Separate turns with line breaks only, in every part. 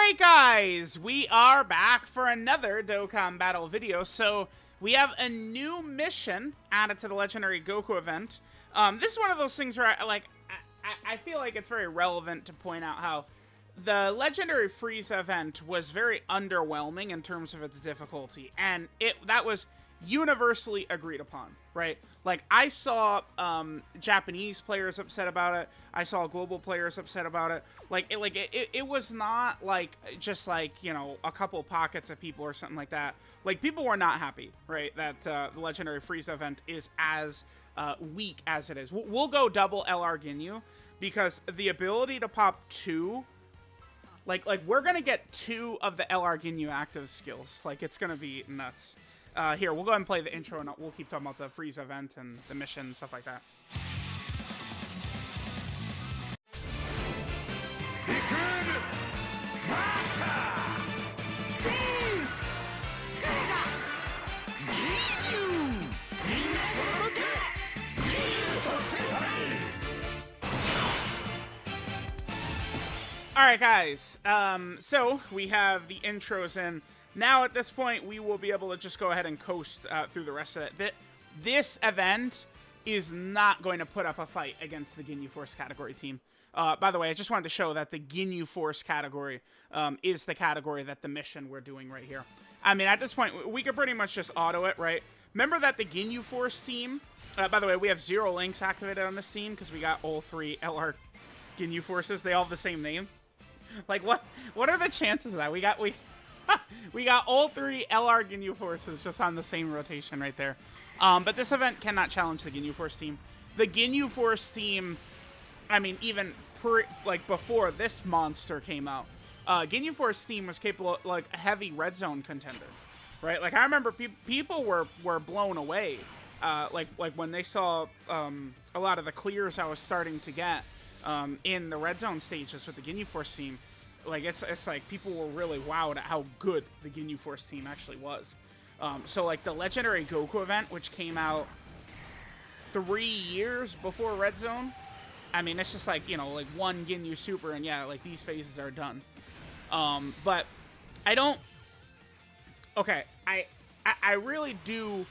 Alright guys, we are back for another Dokkan Battle video. So, we have a new mission added to the Legendary Goku event. This is one of those things where I feel like it's very relevant to point out how the Legendary Frieza event was very underwhelming in terms of its difficulty. And that was universally agreed upon, right? Like, I saw Japanese players upset about it. I saw global players upset about it. It was not like just like, you know, a couple pockets of people or something like that. Like, people were not happy, right, that the Legendary Frieza event is as weak as it is. We'll go double LR Ginyu because the ability to pop two, like we're gonna get two of the LR Ginyu active skills. Like, it's gonna be nuts. Here, we'll go ahead and play the intro, and we'll keep talking about the Frieza event and the mission and stuff like that. Alright guys, so we have the intros in. Now, at this point, we will be able to just go ahead and coast through the rest of it. This event is not going to put up a fight against the Ginyu Force category team. By the way, I just wanted to show that the Ginyu Force category is the category that the mission we're doing right here. I mean, at this point, we could pretty much just auto it, right? Remember that the Ginyu Force team... by the way, we have 0 links activated on this team because we got all 3 LR Ginyu Forces. They all have the same name. Like, what are the chances of that? We got all 3 LR Ginyu Forces just on the same rotation right there. But this event cannot challenge the Ginyu Force team. The Ginyu Force team, I mean, even before this monster came out, Ginyu Force team was capable of, like, a heavy red zone contender, right? Like, I remember people were blown away, like when they saw a lot of the clears I was starting to get in the red zone stages with the Ginyu Force team. Like, it's like people were really wowed at how good the Ginyu Force team actually was. So, like, the Legendary Goku event, which came out 3 years before Red Zone, I mean, it's just like, you know, like one Ginyu Super, and yeah, like, these phases are done. But I don't... Okay, I really do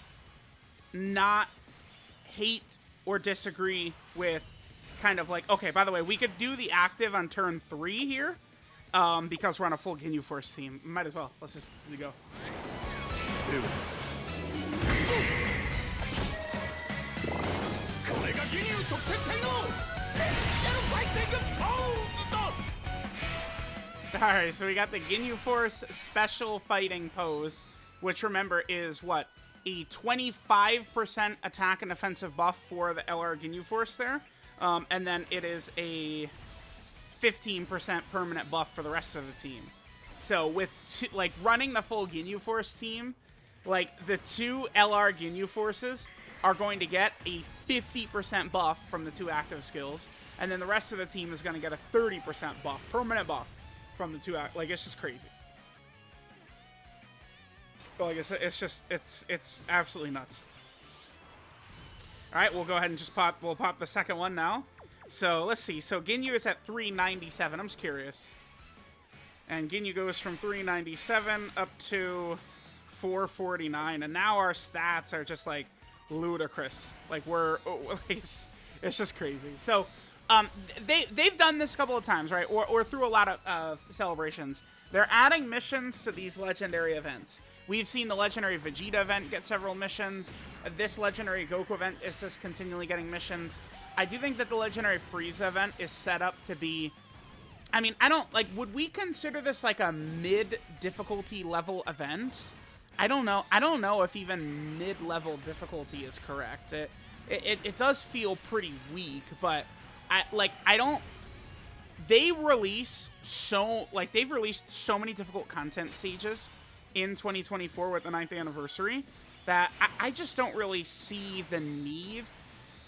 not hate or disagree with kind of like, okay, by the way, we could do the active on turn 3 here. Because we're on a full Ginyu Force team. Might as well. Let's just go. Alright, so we got the Ginyu Force special fighting pose, which, remember, is what? A 25% attack and defensive buff for the LR Ginyu Force there. And then it is a 15% permanent buff for the rest of the team. So with running the full Ginyu Force team, like, the 2 LR Ginyu Forces are going to get a 50% buff from the 2 active skills, and then the rest of the team is going to get a 30% buff, permanent buff from the 2 like, it's just crazy. Like, it's absolutely nuts. All right, we'll go ahead and just we'll pop the second one now. So, let's see. So, Ginyu is at 397. I'm just curious. And Ginyu goes from 397 up to 449. And now our stats are just, like, ludicrous. Like, it's just crazy. So, they've done this a couple of times, right? Or through a lot of celebrations. They're adding missions to these legendary events. We've seen the Legendary Vegeta event get several missions. This Legendary Goku event is just continually getting missions. I do think that the Legendary Frieza event is set up to be... I mean, I don't... Like, would we consider this, like, a mid-difficulty level event? I don't know. I don't know if even mid-level difficulty is correct. It does feel pretty weak, but... I don't... They've released so many difficult content stages in 2024 with the 9th anniversary that I just don't really see the need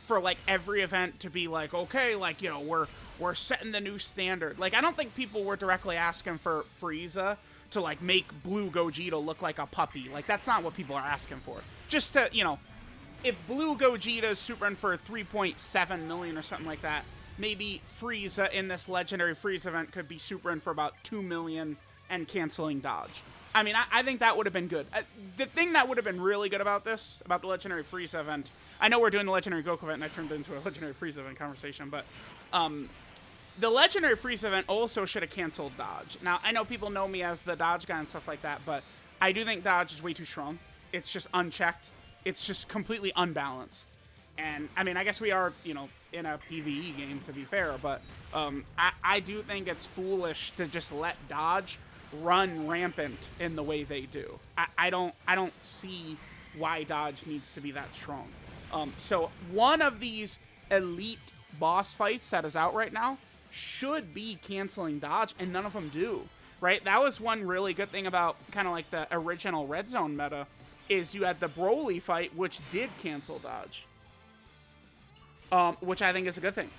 for, like, every event to be like, okay, like, you know, we're setting the new standard. Like, I don't think people were directly asking for Frieza to, like, make Blue Gogeta look like a puppy. Like, that's not what people are asking for. Just to, you know, if Blue Gogeta's supering for 3.7 million or something like that, maybe Frieza in this Legendary Frieza event could be supering for about 2 million and canceling dodge. I mean, I think that would have been good. The thing that would have been really good about this, about the Legendary Frieza event, I know we're doing the Legendary Goku event, and I turned it into a Legendary Frieza event conversation, but the Legendary Frieza event also should have canceled dodge. Now, I know people know me as the dodge guy and stuff like that, but I do think dodge is way too strong. It's just unchecked. It's just completely unbalanced. And, I mean, I guess we are, you know, in a PvE game, to be fair, but I do think it's foolish to just let dodge run rampant in the way they do. I don't see why dodge needs to be that strong. So one of these elite boss fights that is out right now should be canceling dodge, and none of them do, right? That was one really good thing about kind of like the original Red Zone meta, is you had the Broly fight, which did cancel dodge, which I think is a good thing.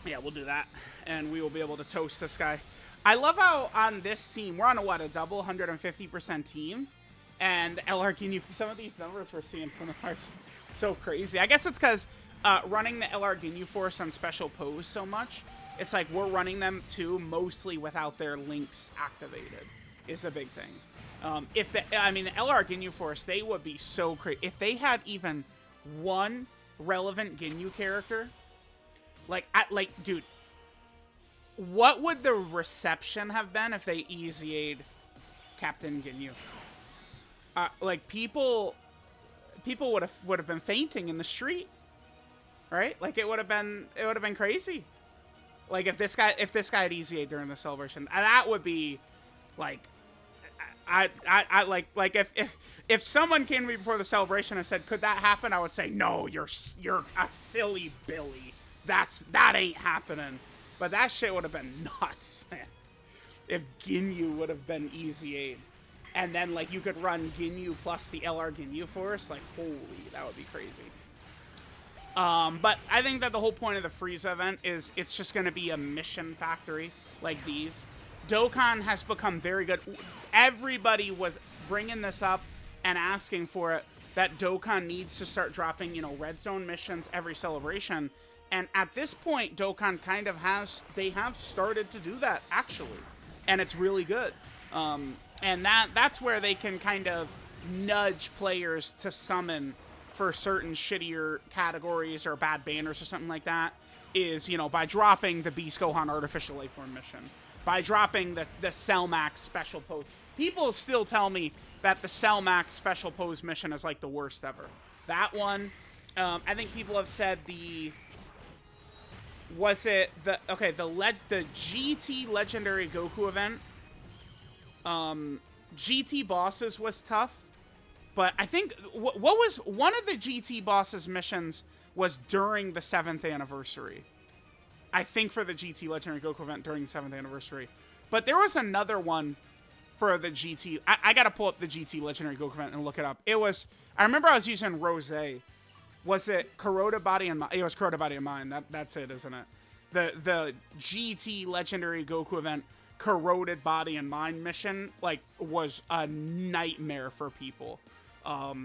Yeah, we'll do that, and we will be able to toast this guy. I love how on this team, we're on a double 150% team, and LR Ginyu, some of these numbers we're seeing from the are so crazy. I guess it's because running the LR Ginyu Force on special pose so much, it's like we're running them too, mostly without their links activated, is a big thing. The LR Ginyu Force, they would be so crazy. If they had even one relevant Ginyu character, dude, what would the reception have been if they easied Captain Ginyu? People would have been fainting in the street, right? Like it would have been crazy. Like if this guy had easied during the celebration, that would be like, if someone came to me before the celebration and said, could that happen? I would say, no, you're a silly Billy. That ain't happening. But that shit would have been nuts, man. If Ginyu would have been easy, and then like you could run Ginyu plus the LR Ginyu Force, like holy, that would be crazy. But I think that the whole point of the Frieza event is it's just going to be a mission factory like these. Dokkan has become very good. Everybody was bringing this up and asking for it, that Dokkan needs to start dropping, you know, Red Zone missions every celebration. And at this point, Dokkan kind of they have started to do that, actually. And it's really good. And that's where they can kind of nudge players to summon for certain shittier categories or bad banners or something like that, is, you know, by dropping the Beast Gohan Artificial Life Form mission, by dropping the Cell Max special pose. People still tell me that the Cell Max special pose mission is like the worst ever. That one, I think people have said the GT Legendary Goku event, GT bosses was tough, but I think what was one of the GT bosses missions was during the 7th anniversary. I think for the GT Legendary Goku event during the 7th anniversary. But there was another one for the GT. I gotta pull up the GT Legendary Goku event and look it up. It was, I remember I was using Rose. Was it Corroded Body and Mind? It was Corroded Body and Mind. That's it, isn't it? The GT Legendary Goku event, Corroded Body and Mind mission, like, was a nightmare for people.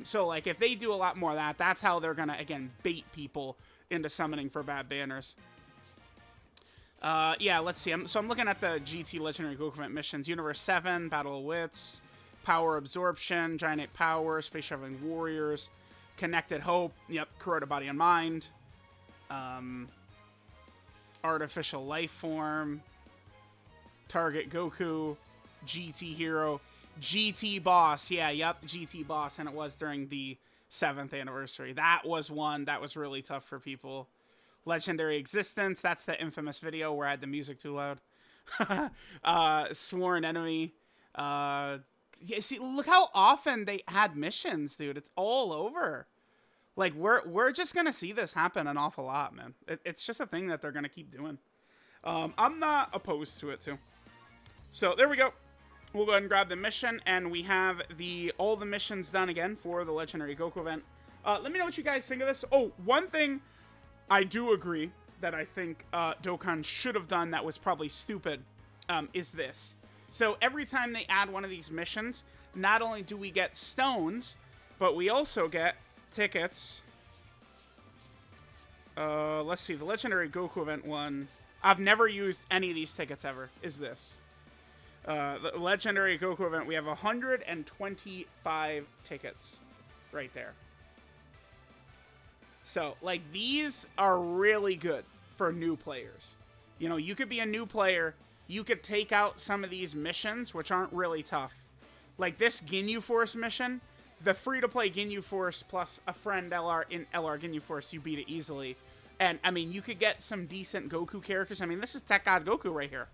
So, like, if they do a lot more of that, that's how they're gonna, again, bait people into summoning for bad banners. Yeah, let's see. So I'm looking at the GT Legendary Goku event missions. Universe 7, Battle of Wits, Power Absorption, Giant Ape Power, Space Traveling Warriors, Connected Hope, yep, Corroded Body and Mind, Artificial Life Form, Target Goku, GT Hero, GT Boss, yeah, yep, GT Boss, and it was during the 7th anniversary. That was one that was really tough for people. Legendary Existence, that's the infamous video where I had the music too loud. Sworn Enemy. Yeah, see, look how often they had missions, dude. It's all over. Like, we're just gonna see this happen an awful lot, man. It's just a thing that they're gonna keep doing. I'm not opposed to it, too. So, there we go. We'll go ahead and grab the mission, and we have all the missions done again for the Legendary Goku event. Let me know what you guys think of this. Oh, one thing I do agree that I think Dokkan should have done that was probably stupid, is this. So every time they add one of these missions, not only do we get stones, but we also get tickets. Let's see, the Legendary Goku event one. I've never used any of these tickets ever, is this. The Legendary Goku event, we have 125 tickets right there. So, like, these are really good for new players. You know, you could be a new player. You could take out some of these missions, which aren't really tough. Like this Ginyu Force mission, the free-to-play Ginyu Force plus a friend in LR Ginyu Force, you beat it easily. And, I mean, you could get some decent Goku characters. I mean, this is Tech God Goku right here.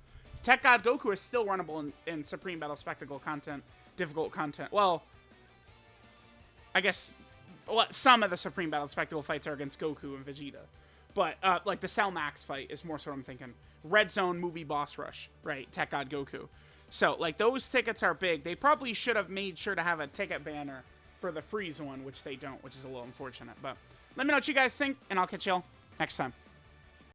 Tech God Goku is still runnable in Supreme Battle Spectacle content, difficult content. Well, I guess some of the Supreme Battle Spectacle fights are against Goku and Vegeta. But, like, the Cell Max fight is more so what I'm thinking. Red Zone movie boss rush, right? Tech God Goku. So, like, those tickets are big. They probably should have made sure to have a ticket banner for the Freeze one, which they don't, which is a little unfortunate. But let me know what you guys think, and I'll catch y'all next time.